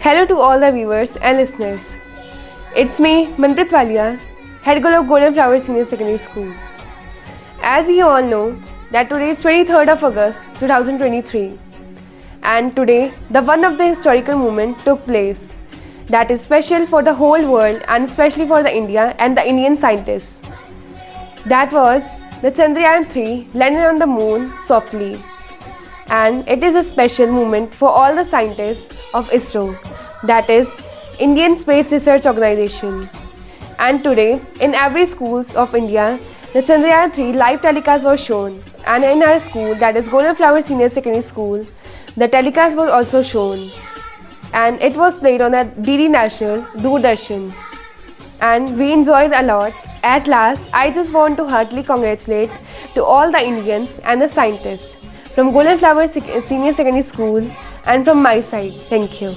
Hello to all the viewers and listeners. It's me, Manpreet Walia, head girl of Golden Flower Senior Secondary School. As you all know, that today is 23rd of August 2023, and today the one of the historical moment took place that is special for the whole world and especially for the India and the Indian scientists. That was the Chandrayaan-3 landed on the moon softly. And it is a special moment for all the scientists of ISRO, that is Indian Space Research Organization. And today, in every schools of India, the Chandrayaan-3 live telecast was shown. And in our school, that is Golden Flower Senior Secondary School, the telecast was also shown. And it was played on the DD National, Doordarshan. And we enjoyed a lot. At last, I just want to heartily congratulate to all the Indians and the scientists from Golden Flower Senior Secondary School and from my side. Thank you.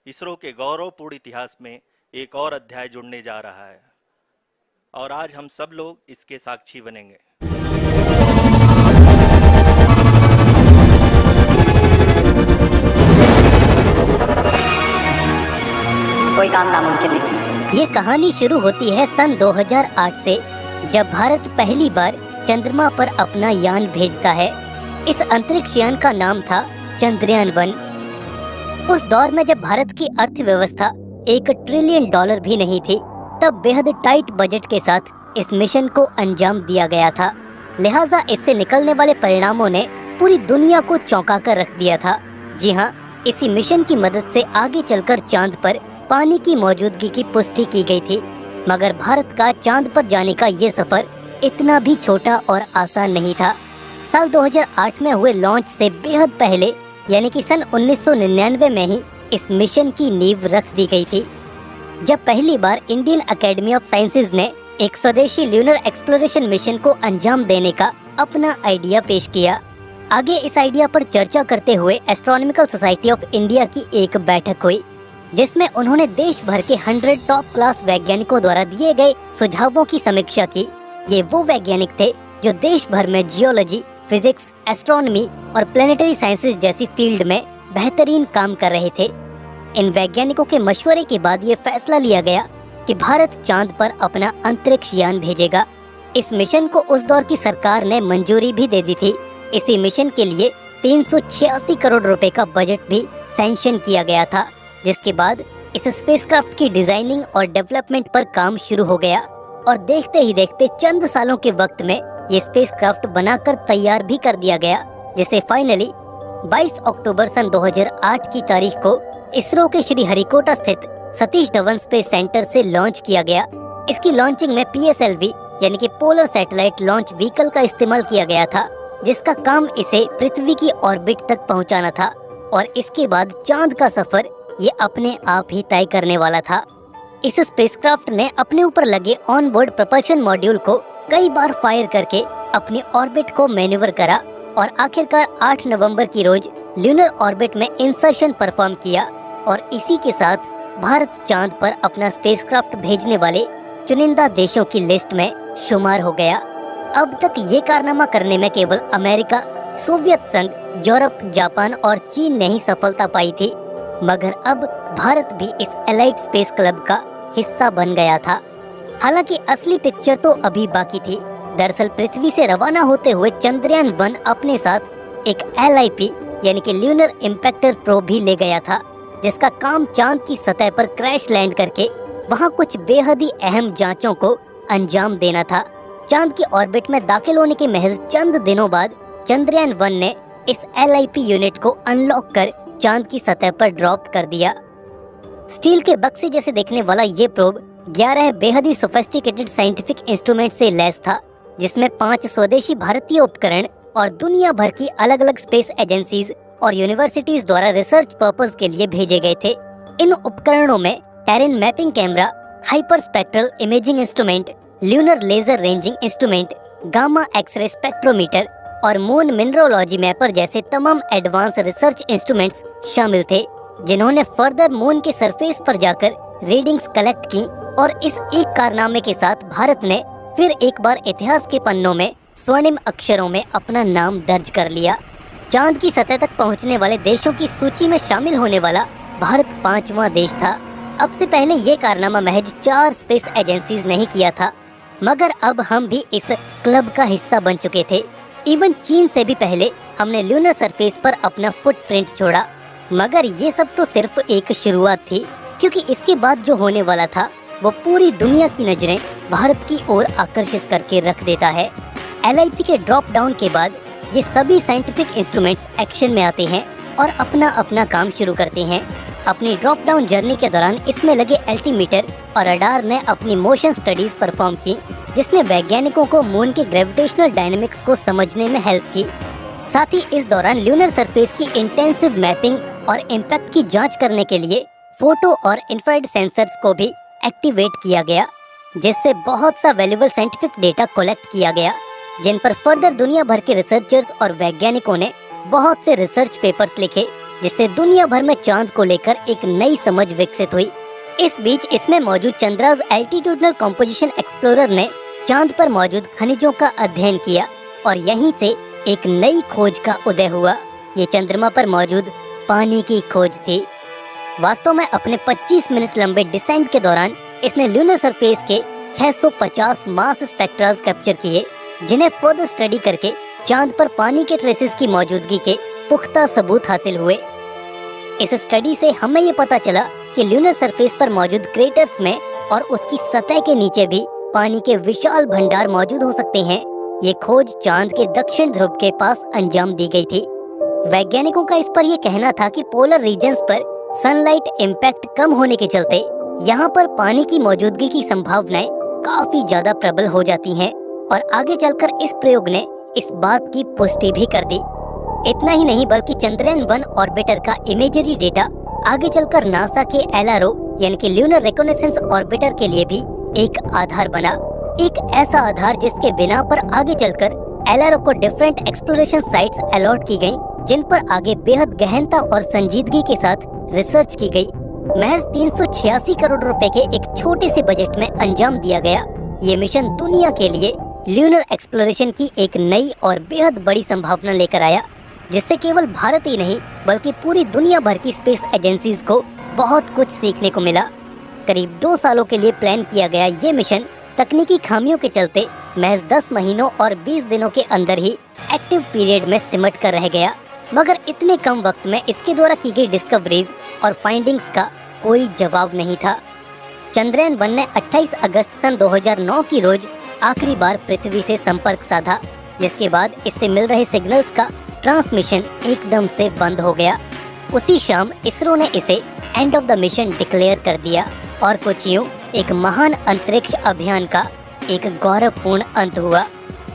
ISRO के गौरवपूर्ण इतिहास में एक और अध्याय जुड़ने जा रहा है और आज हम सब लोग इसके साक्षी बनेंगे। कोई काम नामुमकिन नहीं। ये कहानी शुरू होती है सन 2008 से, जब भारत पहली बार चंद्रमा पर अपना यान भेजता है। इस अंतरिक्ष यान का नाम था चंद्रयान-1। उस दौर में जब भारत की अर्थव्यवस्था $1 ट्रिलियन भी नहीं थी, तब बेहद टाइट बजट के साथ इस मिशन को अंजाम दिया गया था। लिहाजा इससे निकलने वाले परिणामों ने पूरी दुनिया को चौंका कर रख दिया था। जी हाँ, इसी मिशन की मदद से आगे चलकर चांद पर पानी की मौजूदगी की पुष्टि की गई थी। मगर भारत का चांद पर जाने का ये सफर इतना भी छोटा और आसान नहीं था। साल 2008 में हुए लॉन्च से बेहद पहले, यानी कि सन 1999 में ही इस मिशन की नींव रख दी गई थी, जब पहली बार इंडियन एकेडमी ऑफ साइंसेज ने एक स्वदेशी ल्यूनर एक्सप्लोरेशन मिशन को अंजाम देने का अपना आइडिया पेश किया। आगे इस आइडिया पर चर्चा करते हुए एस्ट्रोनॉमिकल सोसाइटी ऑफ इंडिया की एक बैठक हुई, जिसमें उन्होंने देश भर के 100 टॉप क्लास वैज्ञानिकों द्वारा दिए गए सुझावों की समीक्षा की। ये वो वैज्ञानिक थे जो देश भर में जियोलॉजी, फिजिक्स, एस्ट्रोनॉमी और प्लेनेटरी साइंसेज जैसी फील्ड में बेहतरीन काम कर रहे थे। इन वैज्ञानिकों के मशवरे के बाद ये फैसला लिया गया कि भारत चांद पर अपना अंतरिक्ष यान भेजेगा। इस मिशन को उस दौर की सरकार ने मंजूरी भी दे दी थी। इसी मिशन के लिए 386 करोड़ रुपए का बजट भी सैंक्शन किया गया था, जिसके बाद इस स्पेसक्राफ्ट की डिजाइनिंग और डेवलपमेंट पर काम शुरू हो गया और देखते ही देखते चंद सालों के वक्त में ये स्पेसक्राफ्ट बनाकर तैयार भी कर दिया गया, जिसे फाइनली 22 अक्टूबर सन 2008 की तारीख को इसरो के श्री हरिकोटा स्थित सतीश धवन स्पेस सेंटर से लॉन्च किया गया। इसकी लॉन्चिंग में PSLV यानी कि पोलर सैटेलाइट लॉन्च व्हीकल का इस्तेमाल किया गया था, जिसका काम इसे पृथ्वी की ऑर्बिट तक पहुंचाना था और इसके बाद चांद का सफर ये अपने आप ही तय करने वाला था। इस स्पेसक्राफ्ट ने अपने ऊपर लगे ऑन बोर्ड प्रपल्शन मॉड्यूल को कई बार फायर करके अपनी ऑर्बिट को मैन्यूवर करा और आखिरकार 8 नवंबर की रोज ल्यूनर ऑर्बिट में इंसर्शन परफॉर्म किया और इसी के साथ भारत चांद पर अपना स्पेसक्राफ्ट भेजने वाले चुनिंदा देशों की लिस्ट में शुमार हो गया। अब तक ये कारनामा करने में केवल अमेरिका, सोवियत संघ, यूरोप, जापान और चीन ने ही सफलता पाई थी, मगर अब भारत भी इस एलाइट स्पेस क्लब का हिस्सा बन गया था। हालांकि असली पिक्चर तो अभी बाकी थी। दरअसल पृथ्वी से रवाना होते हुए चंद्रयान-1 अपने साथ एक LIP यानी कि ल्यूनर इम्पैक्टर प्रोब भी ले गया था, जिसका काम चांद की सतह पर क्रैश लैंड करके वहां कुछ बेहद ही अहम जांचों को अंजाम देना था। चांद की ऑर्बिट में दाखिल होने के महज चंद दिनों बाद चंद्रयान-1 ने इस LIP यूनिट को अनलॉक कर चांद की सतह पर ड्रॉप कर दिया। स्टील के बक्से जैसे देखने वाला ये प्रोब 11 बेहद ही सोफिस्टिकेटेड साइंटिफिक इंस्ट्रूमेंट से लैस था, जिसमें 5 स्वदेशी भारतीय उपकरण और दुनिया भर की अलग अलग स्पेस एजेंसीज और यूनिवर्सिटीज द्वारा रिसर्च पर्पस के लिए भेजे गए थे। इन उपकरणों में terrain mapping camera, hyper spectral imaging instrument, lunar laser ranging instrument, gamma x ray spectrometer और मून मिनरोलॉजी मैपर जैसे तमाम एडवांस रिसर्च इंस्ट्रूमेंट्स शामिल थे, जिन्होंने फर्दर मून के सरफेस पर जाकर रीडिंग्स कलेक्ट की। और इस एक कारनामे के साथ भारत ने फिर एक बार इतिहास के पन्नों में स्वर्णिम अक्षरों में अपना नाम दर्ज कर लिया। चांद की सतह तक पहुंचने वाले देशों की सूची में शामिल होने वाला भारत 5वां देश था। अब से पहले ये कारनामा महज 4 स्पेस एजेंसीज नहीं किया था, मगर अब हम भी इस क्लब का हिस्सा बन चुके थे। इवन चीन से भी पहले हमने लूनर सरफेस पर अपना फुटप्रिंट छोड़ा। मगर ये सब तो सिर्फ एक शुरुआत थी, क्योंकि इसके बाद जो होने वाला था वो पूरी दुनिया की नजरें भारत की ओर आकर्षित करके रख देता है। LIP के ड्रॉप डाउन के बाद ये सभी साइंटिफिक इंस्ट्रूमेंट्स एक्शन में आते हैं और अपना अपना काम शुरू करते हैं। अपनी ड्रॉप डाउन जर्नी के दौरान इसमें लगे एल्टीमीटर और रडार ने अपनी मोशन स्टडीज परफॉर्म की, जिसने वैज्ञानिकों को मून के ग्रेविटेशनल डायनेमिक्स को समझने में हेल्प की। साथ ही इस दौरान लूनर सरफेस की इंटेंसिव मैपिंग और इम्पैक्ट की जांच करने के लिए फोटो और इंफ्रारेड सेंसर्स को भी एक्टिवेट किया गया, जिससे बहुत सा वैल्यूएबल साइंटिफिक डेटा कलेक्ट किया गया, जिन पर फर्दर दुनिया भर के रिसर्चर्स और वैज्ञानिकों ने बहुत से रिसर्च पेपर्स लिखे, जिससे दुनिया भर में चांद को लेकर एक नई समझ विकसित हुई। इस बीच इसमें मौजूद चंद्रास एल्टीट्यूडनल कंपोजिशन एक्सप्लोरर ने चांद पर मौजूद खनिजों का अध्ययन किया और यहीं से एक नई खोज का उदय हुआ। ये चंद्रमा पर मौजूद पानी की खोज थी। वास्तव में अपने 25 मिनट लंबे डिसेंट के दौरान इसने लूनर सरफेस के 650 मास स्पेक्ट्रास कैप्चर किए, जिन्हें फर्दर स्टडी करके चांद पर पानी के ट्रेसेस की मौजूदगी के पुख्ता सबूत हासिल हुए। इस स्टडी से हमें ये पता चला कि लूनर सरफेस पर मौजूद क्रेटर्स में और उसकी सतह के नीचे भी पानी के विशाल भंडार मौजूद हो सकते हैं। ये खोज चांद के दक्षिण ध्रुव के पास अंजाम दी गई थी। वैज्ञानिकों का इस पर यह कहना था कि पोलर रीजन्स पर सनलाइट इम्पैक्ट कम होने के चलते यहाँ पर पानी की मौजूदगी की संभावनाएं काफी ज्यादा प्रबल हो जाती हैं, और आगे चलकर इस प्रयोग ने इस बात की पुष्टि भी कर दी। इतना ही नहीं बल्कि चंद्रयान 1 ऑर्बिटर का इमेजरी डेटा आगे चलकर नासा के LRO यानी कि ल्यूनर रिकॉग्निसेंस ऑर्बिटर के लिए भी एक आधार बना, एक ऐसा आधार जिसके बिना पर आगे चलकर LRO को डिफरेंट एक्सप्लोरेशन साइट्स अलॉट की गयी, जिन पर आगे बेहद गहनता और संजीदगी के साथ रिसर्च की गई। महज 386 करोड़ रुपए के एक छोटे से बजट में अंजाम दिया गया ये मिशन दुनिया के लिए ल्यूनर एक्सप्लोरेशन की एक नई और बेहद बड़ी संभावना लेकर आया, जिससे केवल भारत ही नहीं बल्कि पूरी दुनिया भर की स्पेस एजेंसीज को बहुत कुछ सीखने को मिला। करीब 2 सालों के लिए प्लान किया गया ये मिशन तकनीकी खामियों के चलते महज 10 महीनों और 20 दिनों के अंदर ही एक्टिव पीरियड में सिमट कर रह गया। मगर इतने कम वक्त में इसके द्वारा की गई डिस्कवरीज और फाइंडिंग्स का कोई जवाब नहीं था। चंद्रयान 1 ने 28 अगस्त सन 2009 की रोज आखिरी बार पृथ्वी से संपर्क साधा, जिसके बाद इससे मिल रहे सिग्नल्स का ट्रांसमिशन एकदम से बंद हो गया। उसी शाम इसरो ने इसे end of the mission declare कर दिया और कुछ यूं एक महान अंतरिक्ष अभियान का एक गौरवपूर्ण अंत हुआ।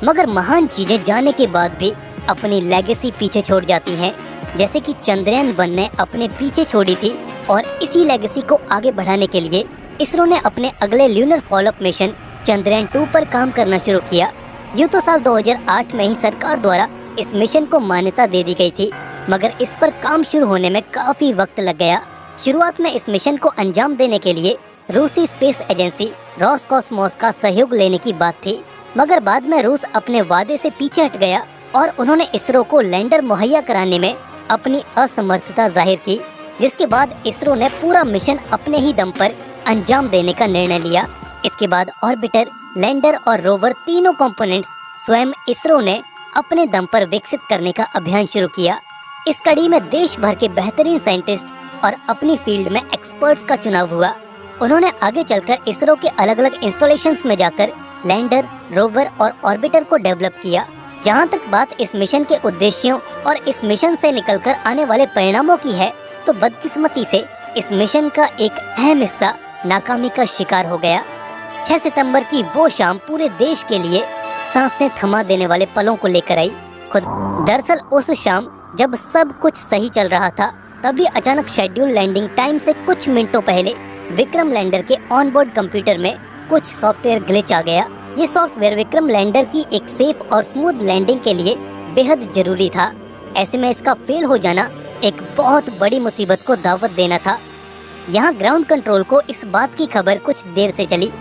मगर महान चीजें जाने के बाद भी अपनी लेगेसी पीछे छोड़ जाती हैं, जैसे कि चंद्रयान 1 ने अपने पीछे छोड़ी थी, और इसी लेगेसी को आगे बढ़ाने के लिए इसरो ने अपने अगले ल्यूनर फॉलोअप मिशन चंद्रयान 2 पर काम करना शुरू किया। यूँ तो साल 2008 में ही सरकार द्वारा इस मिशन को मान्यता दे दी गई थी, मगर इस पर काम शुरू होने में काफी वक्त लग गया। शुरुआत में इस मिशन को अंजाम देने के लिए रूसी स्पेस एजेंसी रोसकॉस्मोस का सहयोग लेने की बात थी, मगर बाद में रूस अपने वादे से पीछे हट गया और उन्होंने इसरो को लैंडर मुहैया कराने में अपनी असमर्थता जाहिर की, जिसके बाद इसरो ने पूरा मिशन अपने ही दम पर अंजाम देने का निर्णय लिया। इसके बाद ऑर्बिटर, लैंडर और रोवर तीनों कंपोनेंट्स स्वयं इसरो ने अपने दम पर विकसित करने का अभियान शुरू किया। इस कड़ी में देश भर के बेहतरीन साइंटिस्ट और अपनी फील्ड में एक्सपर्ट्स का चुनाव हुआ। उन्होंने आगे चलकर इसरो के अलग अलग इंस्टॉलेशंस में जाकर लैंडर, रोवर और ऑर्बिटर को डेवलप किया। जहां तक बात इस मिशन के उद्देश्यों और इस मिशन से निकलकर आने वाले परिणामों की है, तो बदकिस्मती से इस मिशन का एक अहम हिस्सा नाकामी का शिकार हो गया। 6 सितंबर की वो शाम पूरे देश के लिए सांसें थमा देने वाले पलों को लेकर आई। खुद दरअसल उस शाम जब सब कुछ सही चल रहा था, तभी अचानक शेड्यूल लैंडिंग टाइम से कुछ मिनटों पहले विक्रम लैंडर के ऑनबोर्ड कंप्यूटर में कुछ सॉफ्टवेयर ग्लिच आ गया। ये सॉफ्टवेयर विक्रम लैंडर की एक सेफ और स्मूथ लैंडिंग के लिए बेहद जरूरी था। ऐसे में इसका फेल हो जाना एक बहुत बड़ी मुसीबत को दावत देना था। यहाँ ग्राउंड कंट्रोल को इस बात की खबर कुछ देर से चली।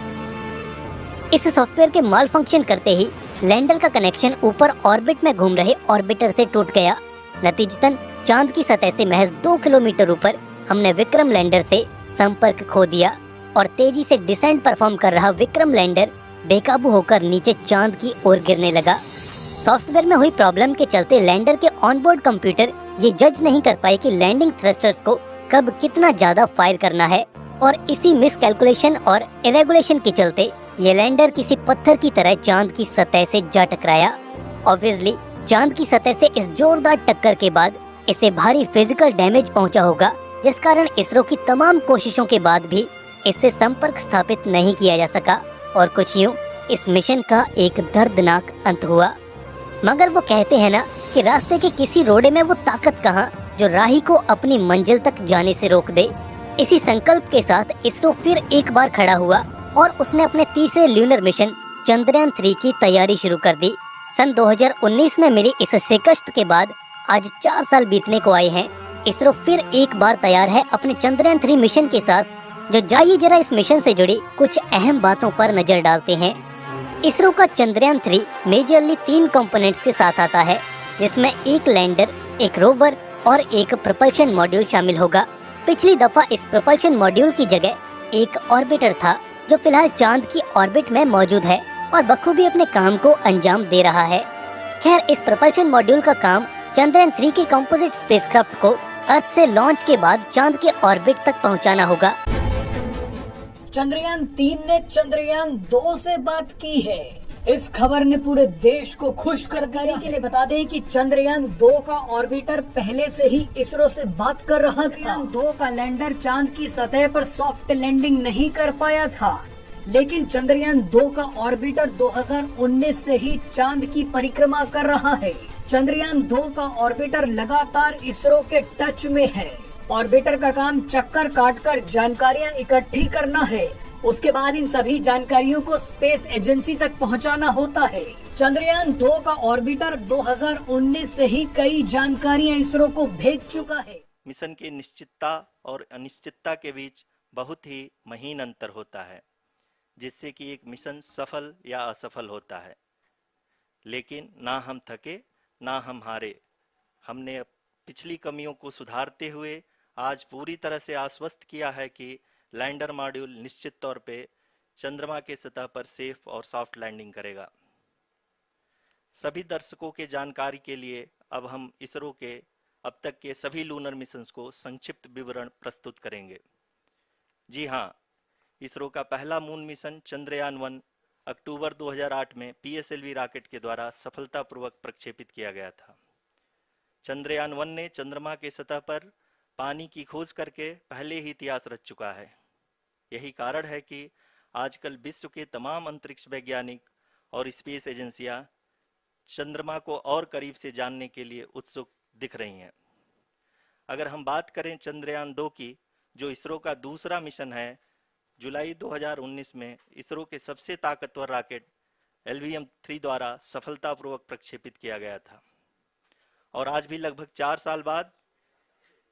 इस सॉफ्टवेयर के माल फंक्शन करते ही लैंडर का कनेक्शन ऊपर ऑर्बिट में घूम रहे ऑर्बिटर से टूट गया। नतीजतन चांद की सतह से महज 2 किलोमीटर ऊपर हमने विक्रम लैंडर से संपर्क खो दिया और तेजी से डिसेंट परफॉर्म कर रहा विक्रम लैंडर बेकाबू होकर नीचे चांद की ओर गिरने लगा। सॉफ्टवेयर में हुई प्रॉब्लम के चलते लैंडर के ऑनबोर्ड कंप्यूटर ये जज नहीं कर पाए कि लैंडिंग थ्रस्टर्स को कब कितना ज्यादा फायर करना है, और इसी मिस कैलकुलेशन और इरेगुलेशन के चलते ये लैंडर किसी पत्थर की तरह चांद की सतह से जा टकराया। ऑब्वियसली चांद की सतह से इस जोरदार टक्कर के बाद इसे भारी फिजिकल डैमेज पहुंचा होगा, जिस कारण इसरो की तमाम कोशिशों के बाद भी इससे संपर्क स्थापित नहीं किया जा सका और कुछ यूं इस मिशन का एक दर्दनाक अंत हुआ। मगर वो कहते हैं ना कि रास्ते के किसी रोड़े में वो ताकत कहाँ जो राही को अपनी मंजिल तक जाने से रोक दे। इसी संकल्प के साथ इसरो फिर एक बार खड़ा हुआ और उसने अपने तीसरे ल्यूनर मिशन चंद्रयान 3 की तैयारी शुरू कर दी। सन 2019 में मिली इस शिकस्त के बाद आज 4 साल बीतने को आए हैं। इसरो फिर एक बार तैयार है अपने चंद्रयान 3 मिशन के साथ। जो जाइए जरा इस मिशन से जुड़ी कुछ अहम बातों पर नजर डालते हैं। इसरो का चंद्रयान 3 मेजरली 3 कंपोनेंट्स के साथ आता है, जिसमें एक लैंडर, एक रोवर और एक प्रपल्शन मॉड्यूल शामिल होगा। पिछली दफा इस प्रपल्शन मॉड्यूल की जगह एक ऑर्बिटर था, जो फिलहाल चांद की ऑर्बिट में मौजूद है और बखूबी अपने काम को अंजाम दे रहा है। खैर, इस प्रपल्शन मॉड्यूल का काम चंद्रयान 3 के कंपोजिट स्पेसक्राफ्ट को अर्थ से लॉन्च के बाद चांद के ऑर्बिट तक पहुंचाना होगा। चंद्रयान 3 ने चंद्रयान 2 से बात की है। इस खबर ने पूरे देश को खुश कर दिया। के लिए बता दें कि चंद्रयान 2 का ऑर्बिटर पहले से ही इसरो से बात कर रहा था। चंद्रयान 2 का लैंडर चांद की सतह पर सॉफ्ट लैंडिंग नहीं कर पाया था, लेकिन चंद्रयान 2 का ऑर्बिटर 2019 से ही चांद की परिक्रमा कर रहा है। चंद्रयान 2 का ऑर्बिटर लगातार इसरो के टच में है। ऑर्बिटर का काम चक्कर काटकर जानकारियां इकट्ठी करना है। उसके बाद इन सभी जानकारियों को स्पेस एजेंसी तक पहुंचाना होता है। चंद्रयान 2 का ऑर्बिटर 2019 से ही कई जानकारियां इसरो को भेज चुका है। मिशन की निश्चितता और अनिश्चितता के बीच बहुत ही महीन अंतर होता है, जिससे कि एक मिशन सफल या असफल होता है। लेकिन ना हम थके ना हम हारे। हमने पिछली कमियों को सुधारते हुए आज पूरी तरह से आश्वस्त किया है कि लैंडर मॉड्यूल निश्चित तौर पे चंद्रमा के सतह पर सेफ और सॉफ्ट लैंडिंग करेगा। सभी दर्शकों के जानकारी के लिए अब हम इसरो के अब तक के सभी लूनर मिशंस को संक्षिप्त विवरण प्रस्तुत करेंगे। जी हाँ, इसरो का पहला मून मिशन चंद्रयान 1 अक्टूबर 2008 में PSLV रॉकेट के द्वारा सफलतापूर्वक प्रक्षेपित किया गया था। चंद्रयान 1 ने चंद्रमा के सतह पर पानी की खोज करके पहले ही इतिहास रच चुका है। यही कारण है कि आजकल विश्व के तमाम अंतरिक्ष वैज्ञानिक और स्पेस एजेंसियां चंद्रमा को और करीब से जानने के लिए उत्सुक दिख रही हैं। अगर हम बात करें चंद्रयान 2 की, जो इसरो का दूसरा मिशन है, जुलाई 2019 में इसरो के सबसे ताकतवर रॉकेट LVM-3 द्वारा सफलतापूर्वक प्रक्षेपित किया गया था और आज भी लगभग 4 साल बाद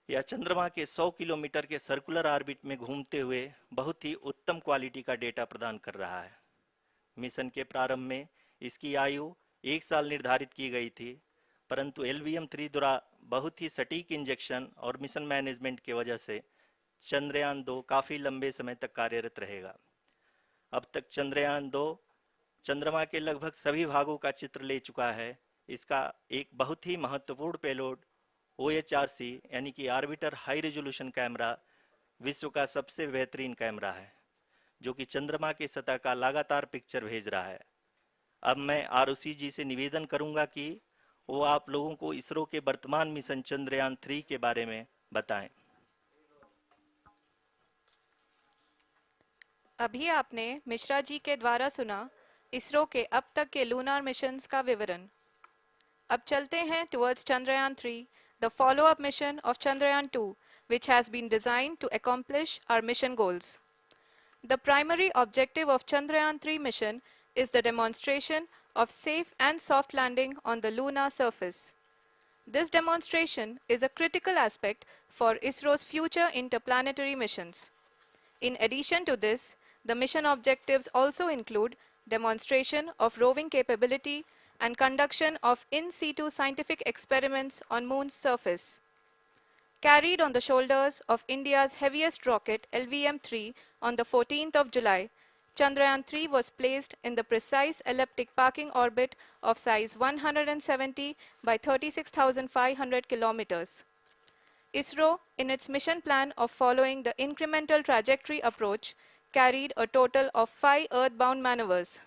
यह चंद्रमा के 100 किलोमीटर के सर्कुलर ऑर्बिट में घूमते हुए बहुत ही उत्तम क्वालिटी का डेटा प्रदान कर रहा है। मिशन के प्रारंभ में इसकी आयु 1 साल निर्धारित की गई थी, परंतु LVM-3 द्वारा बहुत ही सटीक इंजेक्शन और मिशन मैनेजमेंट की वजह से चंद्रयान 2 काफ़ी लंबे समय तक कार्यरत रहेगा। अब तक चंद्रयान 2 चंद्रमा के लगभग सभी भागों का चित्र ले चुका है। इसका एक बहुत ही महत्वपूर्ण पेलोड OHRC यानी कि ऑर्बिटर हाई रेजोल्यूशन कैमरा विश्व का सबसे बेहतरीन कैमरा है, जो कि चंद्रमा के सतह का लगातार पिक्चर भेज रहा है। अब मैं ROC जी से निवेदन करूंगा कि वो आप लोगों को इसरो के वर्तमान मिशन चंद्रयान 3 के बारे में बताएं। अभी आपने मिश्रा जी के द्वारा सुना इसरो के अब तक के लूनार मिशंस का विवरण। अब चलते हैं towards Chandrayaan 3, the follow-up mission of Chandrayaan 2, which has been designed to accomplish our mission goals. The primary objective of Chandrayaan 3 mission is the demonstration of safe and soft landing on the lunar surface. This demonstration is a critical aspect for ISRO's future interplanetary missions. In addition to this, the mission objectives also include demonstration of roving capability and conduction of in situ scientific experiments on Moon's surface. Carried on the shoulders of India's heaviest rocket LVM-3 on the 14th of July, Chandrayaan-3 was placed in the precise elliptic parking orbit of size 170 by 36,500 kilometers. ISRO, in its mission plan of following the incremental trajectory approach, carried a total of 5 earthbound maneuvers.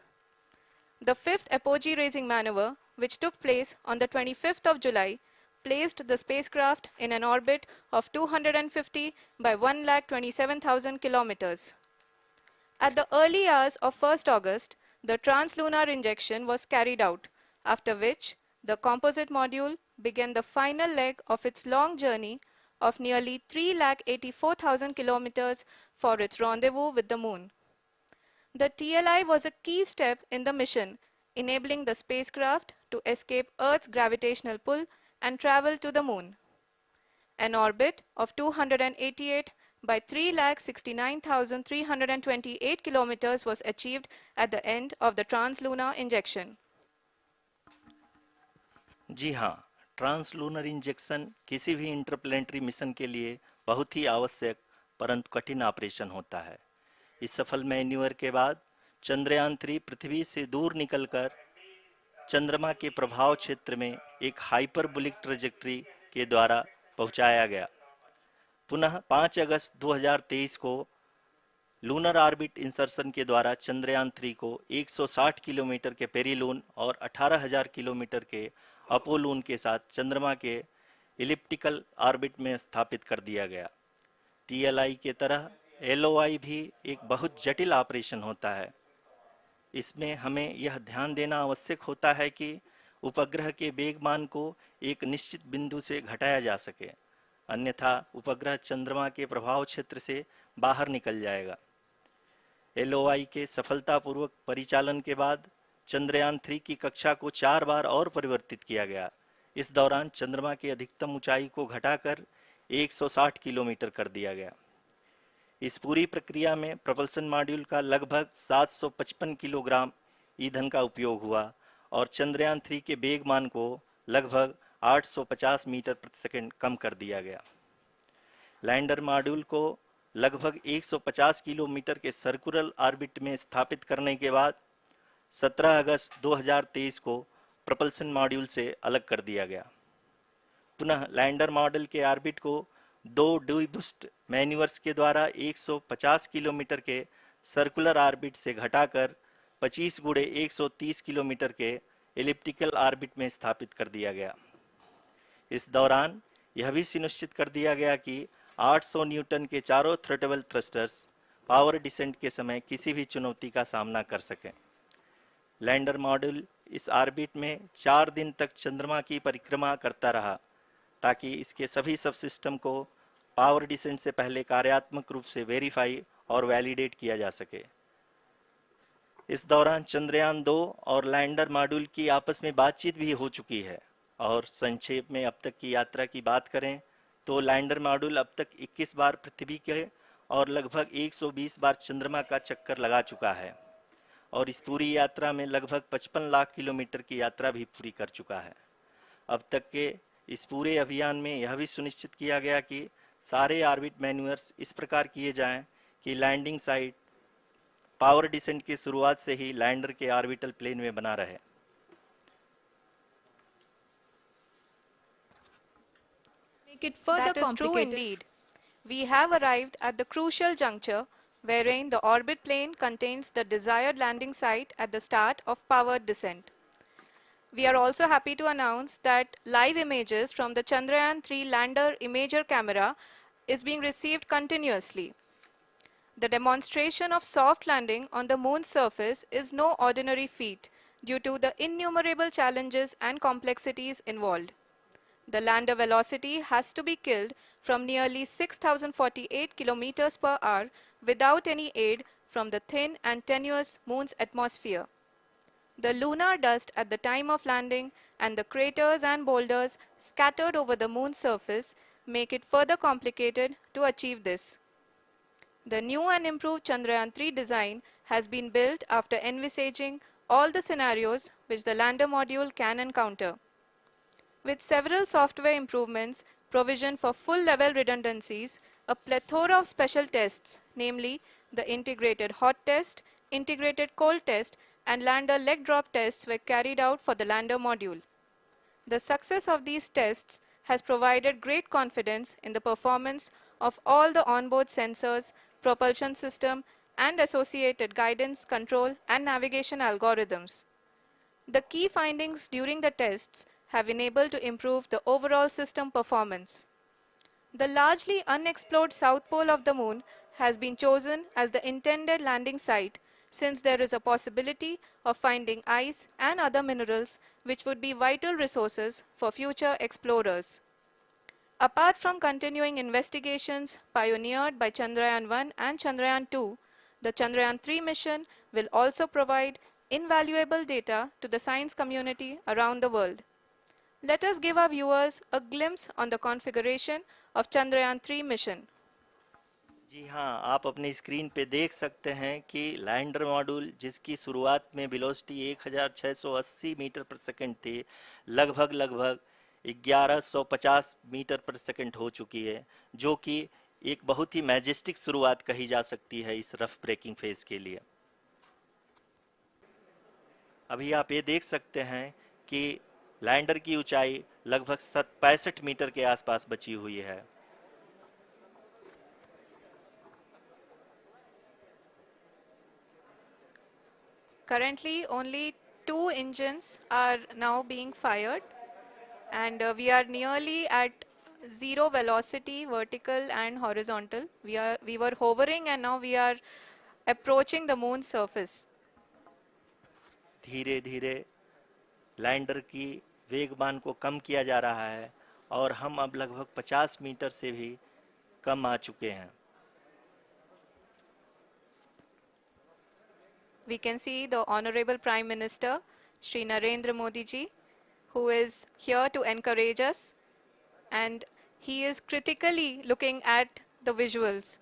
The fifth apogee raising maneuver, which took place on the 25th of July, placed the spacecraft in an orbit of 250 by 1,27,000 kilometers. At the early hours of 1st August, the translunar injection was carried out, after which the composite module began the final leg of its long journey of nearly 3,84,000 kilometers for its rendezvous with the Moon. The TLI was a key step in the mission, enabling the spacecraft to escape Earth's gravitational pull and travel to the Moon. An orbit of 288 by 3,69,328 kilometers was achieved at the end of the translunar injection. जी हाँ, translunar injection किसी भी interplanetary mission के लिए बहुत ही आवश्यक परंतु कठिन operation होता है। इस सफल मैन्यूवर के बाद चंद्रयान 3 पृथ्वी से दूर निकलकर चंद्रमा के प्रभाव क्षेत्र में एक हाइपरबोलिक ट्रेजेक्टरी के द्वारा पहुंचाया गया। पुनः 5 अगस्त 2023 को लूनर ऑर्बिट इंसर्शन के द्वारा चंद्रयान 3 को 160 किलोमीटर के पेरीलून और 18,000 किलोमीटर के अपोलून के साथ चंद्रमा के इलिप्टिकल ऑर्बिट में स्थापित कर दिया गया। टीएलआई के तरह एलओआई भी एक बहुत जटिल ऑपरेशन होता है। इसमें हमें यह ध्यान देना आवश्यक होता है कि उपग्रह के वेगमान को एक निश्चित बिंदु से घटाया जा सके, अन्यथा उपग्रह चंद्रमा के प्रभाव क्षेत्र से बाहर निकल जाएगा। एलओआई के सफलतापूर्वक परिचालन के बाद चंद्रयान 3 की कक्षा को 4 बार और परिवर्तित किया गया। इस दौरान चंद्रमा की अधिकतम ऊंचाई को घटाकर 160 किलोमीटर कर दिया गया। इस पूरी प्रक्रिया में प्रपल्सन मॉड्यूल का लगभग 755 किलोग्राम ईंधन का उपयोग हुआ और चंद्रयान 3 के वेगमान को लगभग 850 मीटर प्रति सेकंड कम कर दिया गया। लैंडर मॉड्यूल को लगभग 150 किलोमीटर के सर्कुलर ऑर्बिट में स्थापित करने के बाद 17 अगस्त 2023 को प्रपल्सन मॉड्यूल से अलग कर दिया गया। पुनः लैंडर मॉडल के ऑर्बिट को 2 डीबूस्ट मैन्यूवर्स के द्वारा 150 किलोमीटर के सर्कुलर ऑर्बिट से घटाकर 25 गुणे 130 किलोमीटर के एलिप्टिकल ऑर्बिट में स्थापित कर दिया गया। इस दौरान यह भी सुनिश्चित कर दिया गया कि 800 न्यूटन के चारों थ्रोटेबल थ्रस्टर्स पावर डिसेंट के समय किसी भी चुनौती का सामना कर सकें। लैंडर मॉड्यूल इस ऑर्बिट में 4 दिन तक चंद्रमा की परिक्रमा करता रहा ताकि इसके सभी सब सिस्टम को पावर डिसेंट से पहले कार्यात्मक रूप से वेरीफाई और वैलिडेट किया जा सके। इस दौरान चंद्रयान 2 और लैंडर मॉड्यूल की आपस में बातचीत भी हो चुकी है। और संक्षेप में अब तक की यात्रा की बात करें तो लैंडर मॉड्यूल अब तक 21 बार पृथ्वी के और लगभग 120 बार चंद्रमा का चक्कर लगा चुका है और इस पूरी यात्रा में लगभग 55 लाख किलोमीटर की यात्रा भी पूरी कर चुका है। अब तक के इस पूरे अभियान में यह भी सुनिश्चित किया गया कि सारे ऑर्बिट मैन्यूवर्स इस प्रकार किए जाएं कि लैंडिंग साइट पावर डिसेंट की शुरुआत से ही लैंडर के ऑर्बिटल प्लेन में बना रहे। Make it further complicated. That is true indeed. We have arrived at the crucial juncture wherein the orbit plane contains the desired landing site at the start of powered descent. We are also happy to announce that live images from the Chandrayaan-3 lander imager camera is being received continuously. The demonstration of soft landing on the moon's surface is no ordinary feat due to the innumerable challenges and complexities involved. The lander velocity has to be killed from nearly 6,048 kilometers per hour without any aid from the thin and tenuous moon's atmosphere. The lunar dust at the time of landing and the craters and boulders scattered over the moon's surface make it further complicated to achieve this. The new and improved Chandrayaan-3 design has been built after envisaging all the scenarios which the lander module can encounter. With several software improvements provision for full-level redundancies, a plethora of special tests, namely the integrated hot test, integrated cold test, and lander leg drop tests were carried out for the lander module. The success of these tests has provided great confidence in the performance of all the onboard sensors, propulsion system, and associated guidance, control, and navigation algorithms. The key findings during the tests have enabled to improve the overall system performance. The largely unexplored south pole of the moon has been chosen as the intended landing site since there is a possibility of finding ice and other minerals which would be vital resources for future explorers. Apart from continuing investigations pioneered by Chandrayaan-1 and Chandrayaan-2, the Chandrayaan-3 mission will also provide invaluable data to the science community around the world. Let us give our viewers a glimpse on the configuration of Chandrayaan-3 mission. जी हाँ, आप अपनी screen पे देख सकते हैं कि lander module जिसकी शुरुआत में वेलोसिटी 1680 मीटर पर सेकंड थी, लगभग 1150 मीटर पर सेकंड हो चुकी है, जो कि एक बहुत ही मैजेस्टिक शुरुआत कही जा सकती है इस रफ ब्रेकिंग फेज के लिए। अभी आप ये देख सकते हैं कि लैंडर की ऊंचाई लगभग 65 मीटर के आसपास बची हुई है। Currently, only 2 engines are now being fired, and we are nearly at zero velocity, vertical and horizontal. We were hovering, and now we are approaching the moon's surface. धीरे धीरे लैंडर की वेगमान को कम किया जा रहा है और हम अब लगभग 50 मीटर से भी कम आ चुके हैं। We can see the Honorable Prime Minister, Shri Narendra Modi ji, who is here to encourage us, and he is critically looking at the visuals.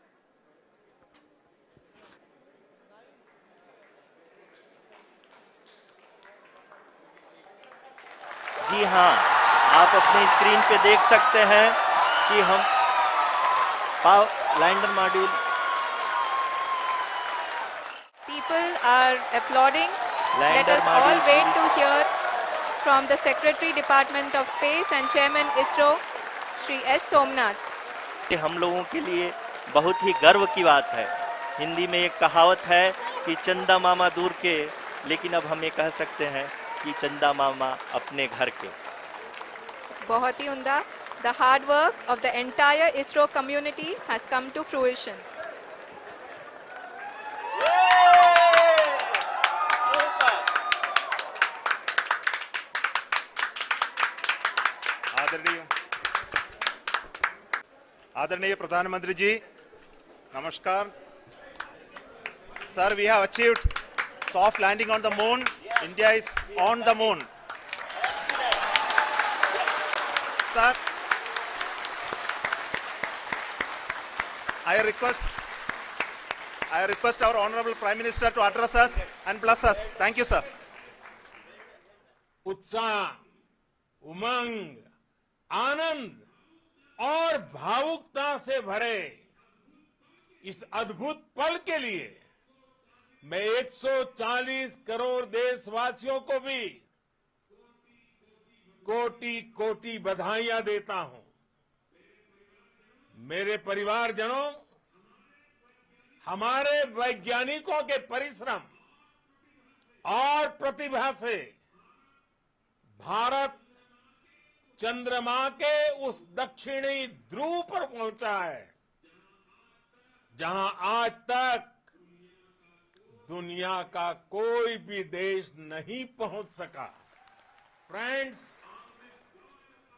जी हाँ, आप अपनी स्क्रीन पे देख सकते हैं कि हम lander module People are applauding. Let Lander us all module wait to hear from the Secretary Department of Space and Chairman ISRO, Shri S. Somnath. ये हम लोगों के लिए बहुत ही गर्व की बात है। हिंदी में एक कहावत है कि चंदा मामा दूर के, लेकिन अब हम ये कह सकते हैं कि चंदा मामा अपने घर के। बहुत ही उम्दा. The hard work of the entire ISRO community has come to fruition. आदरणीय प्रधानमंत्री जी, नमस्कार। Sir, we have achieved soft landing on the moon. India is on the moon. Sir, I request our Honorable Prime Minister to address us and bless us. Thank you, sir. उत्साह, उमंग, आनंद और भावुकता से भरे इस अद्भुत पल के लिए मैं 140 करोड़ देशवासियों को भी कोटि कोटि बधाइयां देता हूं। मेरे परिवारजनों, हमारे वैज्ञानिकों के परिश्रम और प्रतिभा से भारत चंद्रमा के उस दक्षिणी ध्रुव पर पहुंचा है जहां आज तक दुनिया का कोई भी देश नहीं पहुंच सका। Friends,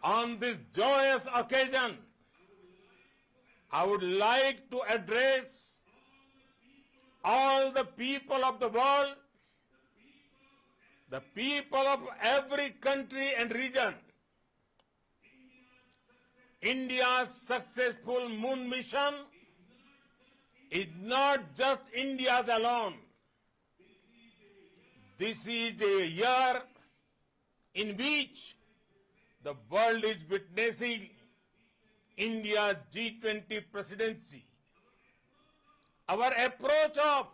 on this joyous occasion, I would like to address all the people of the world, the people of every country and region. India's successful moon mission is not just India's alone. This is a year in which the world is witnessing India G20 presidency, our approach of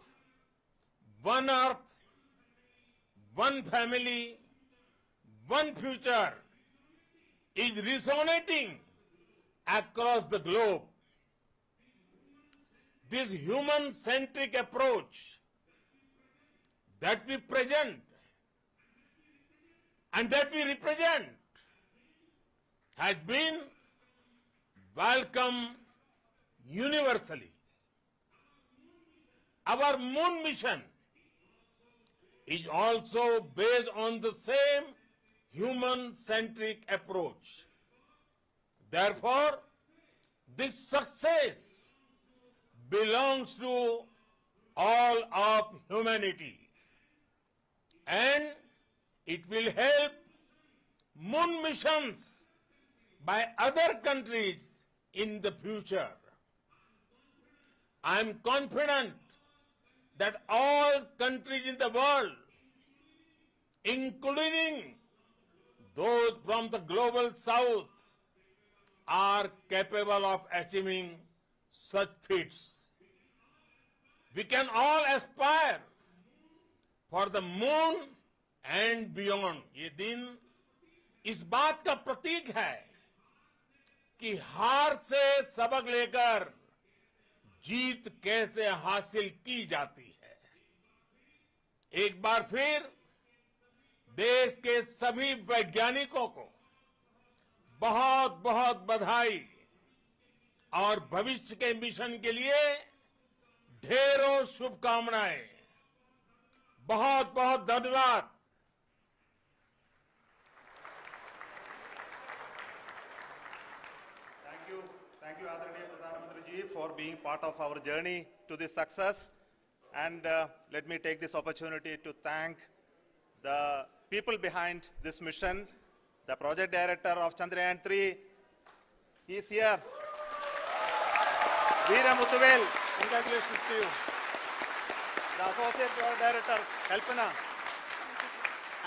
one earth, one family, one future is resonating across the globe. This human-centric approach that we present and that we represent has been welcomed universally. Our moon mission is also based on the same human-centric approach. Therefore, this success belongs to all of humanity, and it will help moon missions by other countries in the future. I am confident that all countries in the world, including those from the global south, are capable of achieving such feats. We can all aspire for the moon and beyond. ये दिन इस बात का प्रतीक है कि हार से सबक लेकर जीत कैसे हासिल की जाती है। एक बार फिर देश के सभी वैज्ञानिकों को बहुत बहुत बधाई और भविष्य के मिशन के लिए ढेरों शुभकामनाएं। बहुत बहुत धन्यवाद। Thank you, Adaraniya Pradhan Mantri ji, for being part of our journey to this success. And let me take this opportunity to thank the people behind this mission. The project director of Chandrayaan 3, he is here. Veera Muthuvel, congratulations to you. The associate project director, Kalpana,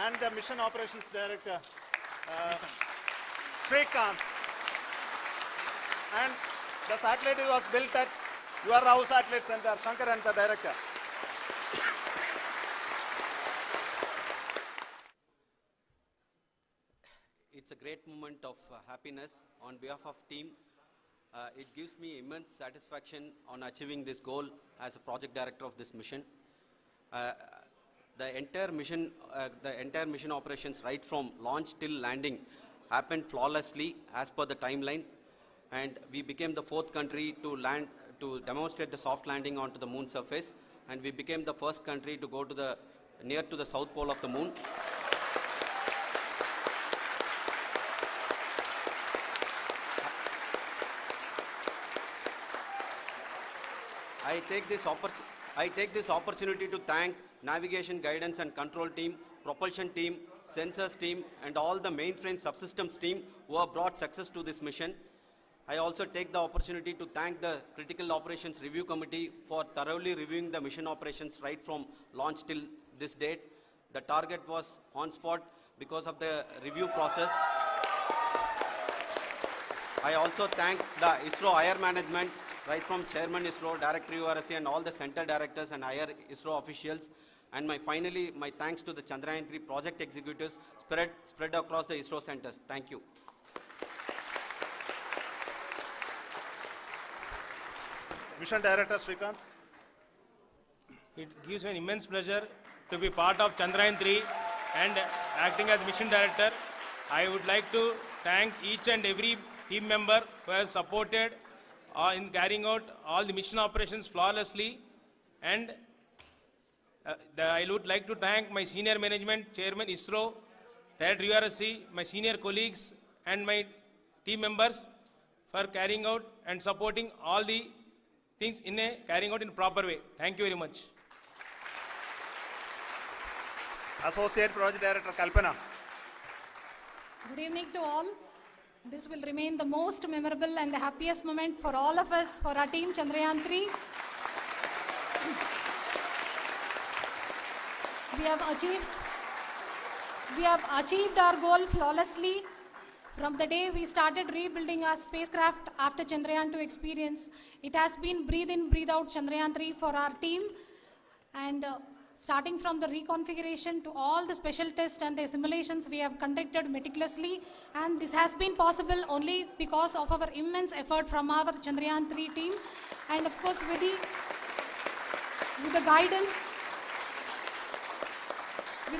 and the mission operations director, Srikanth. And the satellite was built at your house satellite center, Shankar and the director. It's a great moment of happiness on behalf of team. It gives me immense satisfaction on achieving this goal as a project director of this mission. The entire mission operations right from launch till landing happened flawlessly as per the timeline, and we became the 4th country to demonstrate the soft landing onto the moon surface, and we became the first country to go to near to the south pole of the moon. I take this opportunity to thank navigation, guidance and control team, propulsion team, sensors team and all the mainframe subsystems team who have brought success to this mission. I also take the opportunity to thank the Critical Operations Review Committee for thoroughly reviewing the mission operations right from launch till this date. The target was on spot because of the review process. I also thank the ISRO higher management, right from Chairman ISRO, Director URSC and all the center directors and higher ISRO officials. And finally, my thanks to the Chandrayaan 3 project executives spread across the ISRO centers. Thank you. Mission Director Srikanth. It gives me an immense pleasure to be part of Chandrayaan 3 and acting as Mission Director. I would like to thank each and every team member who has supported in carrying out all the mission operations flawlessly, and I would like to thank my senior management, Chairman ISRO, Director URSC, my senior colleagues and my team members for carrying out and supporting all the things carrying out in a proper way. Thank you very much. Associate Project Director Kalpana. Good evening to all. This will remain the most memorable and the happiest moment for all of us, for our team Chandrayaan 3. We have achieved our goal flawlessly. From the day we started rebuilding our spacecraft after Chandrayaan 2 experience, it has been breathe in, breathe out Chandrayaan 3 for our team. And starting from the reconfiguration to all the special tests and the simulations we have conducted meticulously. And this has been possible only because of our immense effort from our Chandrayaan 3 team. And of course, with the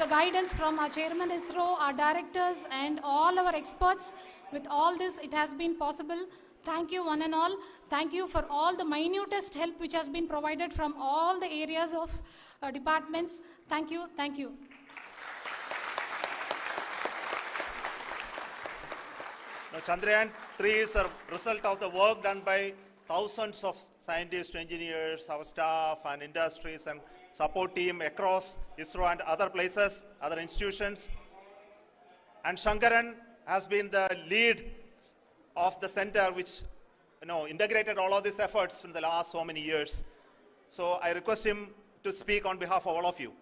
guidance from our chairman ISRO, our directors, and all our experts. With all this, it has been possible. Thank you, one and all. Thank you for all the minutest help which has been provided from all the areas of departments. Thank you. Thank you. Now, Chandrayaan 3 is a result of the work done by thousands of scientists, engineers, our staff, and industries and support team across ISRO and other places, other institutions. And Shankaran has been the lead of the center which integrated all of these efforts in the last so many years. So I request him to speak on behalf of all of you.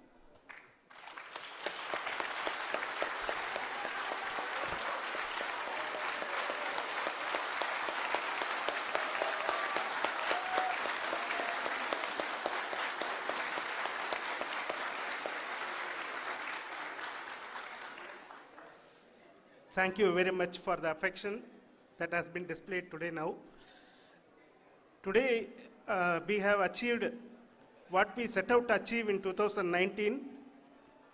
Thank you very much for the affection that has been displayed today now. Today, we have achieved what we set out to achieve in 2019.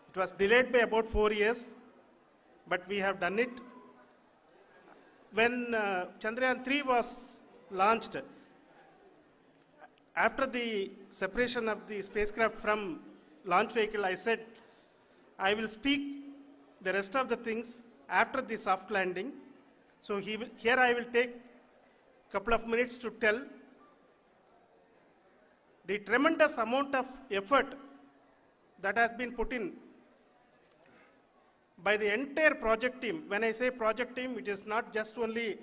It was delayed by about 4 years, but we have done it. When Chandrayaan 3 was launched, after the separation of the spacecraft from launch vehicle, I said, I will speak the rest of the things after the soft landing. So here I will take a couple of minutes to tell the tremendous amount of effort that has been put in by the entire project team. When I say project team, it is not just only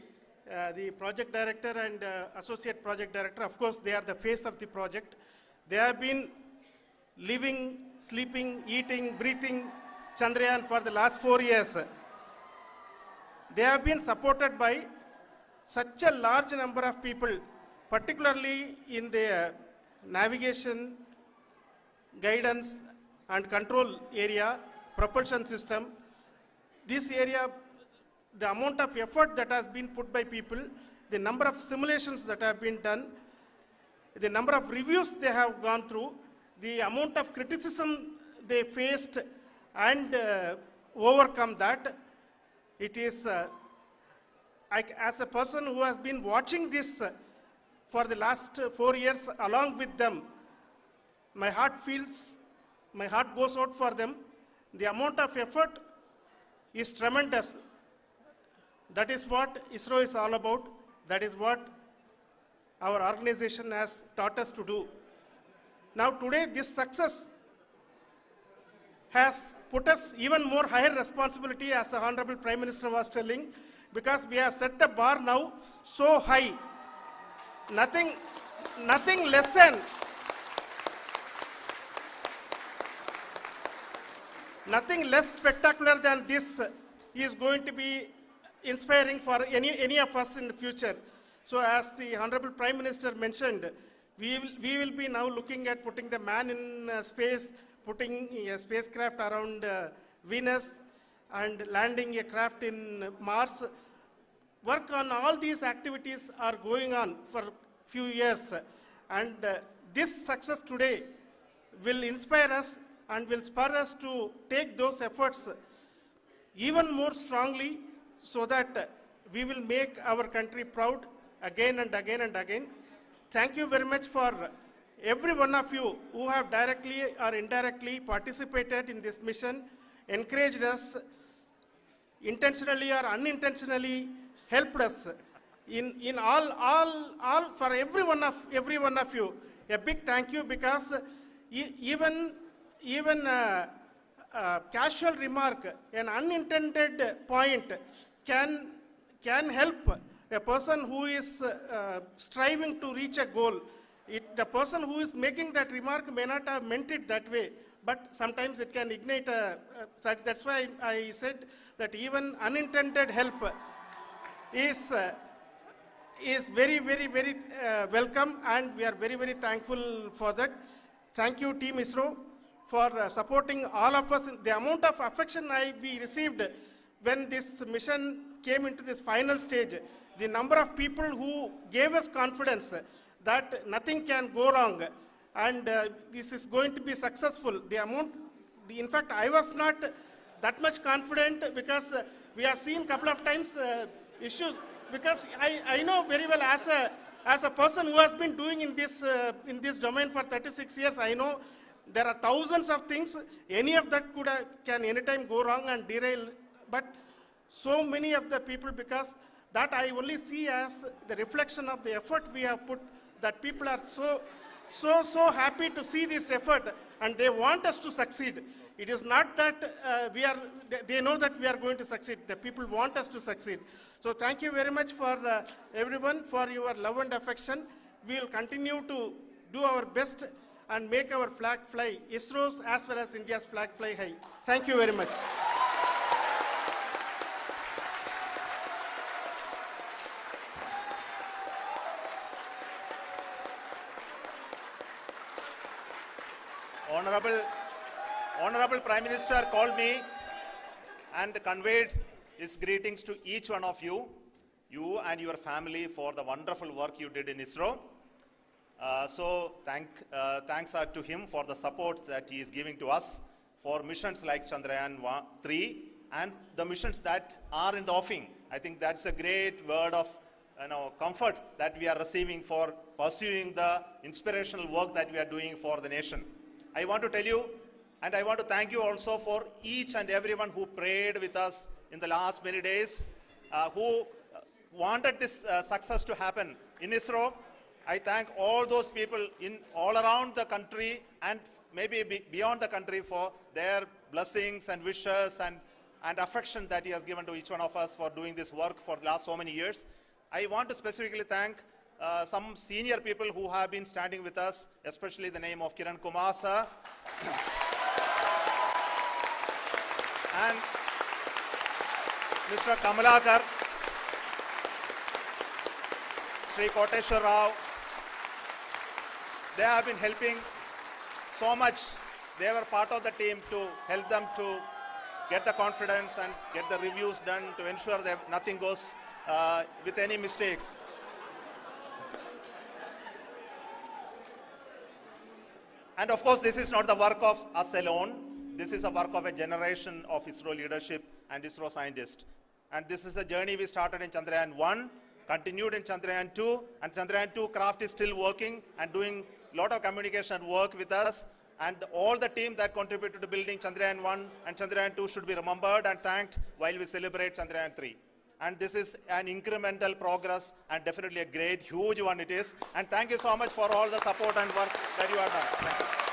the project director and associate project director. Of course, they are the face of the project. They have been living, sleeping, eating, breathing Chandrayaan for the last 4 years. They have been supported by such a large number of people, particularly in the navigation, guidance and control area, propulsion system. This area, the amount of effort that has been put by people, the number of simulations that have been done, the number of reviews they have gone through, the amount of criticism they faced and overcome that. It is, as a person who has been watching this for the last 4 years along with them, my heart goes out for them. The amount of effort is tremendous. That is what ISRO is all about. That is what our organization has taught us to do. Now today, this success has put us even more higher responsibility, as the Honorable Prime Minister was telling, because we have set the bar now so high. Nothing less spectacular than this is going to be inspiring for any of us in the future. So as the Honorable Prime Minister mentioned, we will be now looking at putting the man in space, putting a spacecraft around Venus and landing a craft in Mars. Work on all these activities are going on for a few years. And this success today will inspire us and will spur us to take those efforts even more strongly so that we will make our country proud again and again and again. Thank you very much for every one of you who have directly or indirectly participated in this mission, encouraged us, intentionally or unintentionally helped us in all for every one of you. A big thank you, because even casual remark, an unintended point can help a person who is striving to reach a goal. The person who is making that remark may not have meant it that way, but sometimes it can ignite that's why I said that even unintended help is very, very, very welcome, and we are very, very thankful for that. Thank you, Team ISRO, for supporting all of us. The amount of affection we received when this mission came into this final stage, the number of people who gave us confidence that nothing can go wrong, and this is going to be successful. In fact, I was not that much confident, because we have seen a couple of times issues, because I know very well, as a person who has been doing in this domain for 36 years, I know there are thousands of things. Any of that can anytime go wrong and derail. But so many of the people, because that I only see as the reflection of the effort we have put, that people are so happy to see this effort, and they want us to succeed. It is not that they know that we are going to succeed. The people want us to succeed. So thank you very much for everyone, for your love and affection. We will continue to do our best and make our flag fly, ISRO's as well as India's flag fly high. Thank you very much. Honorable Prime Minister called me and conveyed his greetings to each one of you and your family, for the wonderful work you did in ISRO. Thanks are to him for the support that he is giving to us for missions like Chandrayaan 3 and the missions that are in the offing. I think that's a great word of comfort that we are receiving for pursuing the inspirational work that we are doing for the nation. I want to tell you, and I want to thank you also for each and everyone who prayed with us in the last many days, who wanted this success to happen in ISRO. I thank all those people all around the country and maybe beyond the country for their blessings and wishes and affection that he has given to each one of us for doing this work for the last so many years. I want to specifically thank some senior people who have been standing with us, especially the name of Kiran Kumar sir and Mr. Kamalakar, Sri Koteshwar Rao. They have been helping so much. They were part of the team to help them to get the confidence and get the reviews done to ensure that nothing goes with any mistakes. And of course, this is not the work of us alone. This is a work of a generation of ISRO leadership and ISRO scientists. And this is a journey we started in Chandrayaan 1, continued in Chandrayaan 2, and Chandrayaan 2 craft is still working and doing a lot of communication work with us. And all the team that contributed to building Chandrayaan 1 and Chandrayaan 2 should be remembered and thanked while we celebrate Chandrayaan 3. And this is an incremental progress and definitely a great, huge one it is. And thank you so much for all the support and work that you have done. Thank you.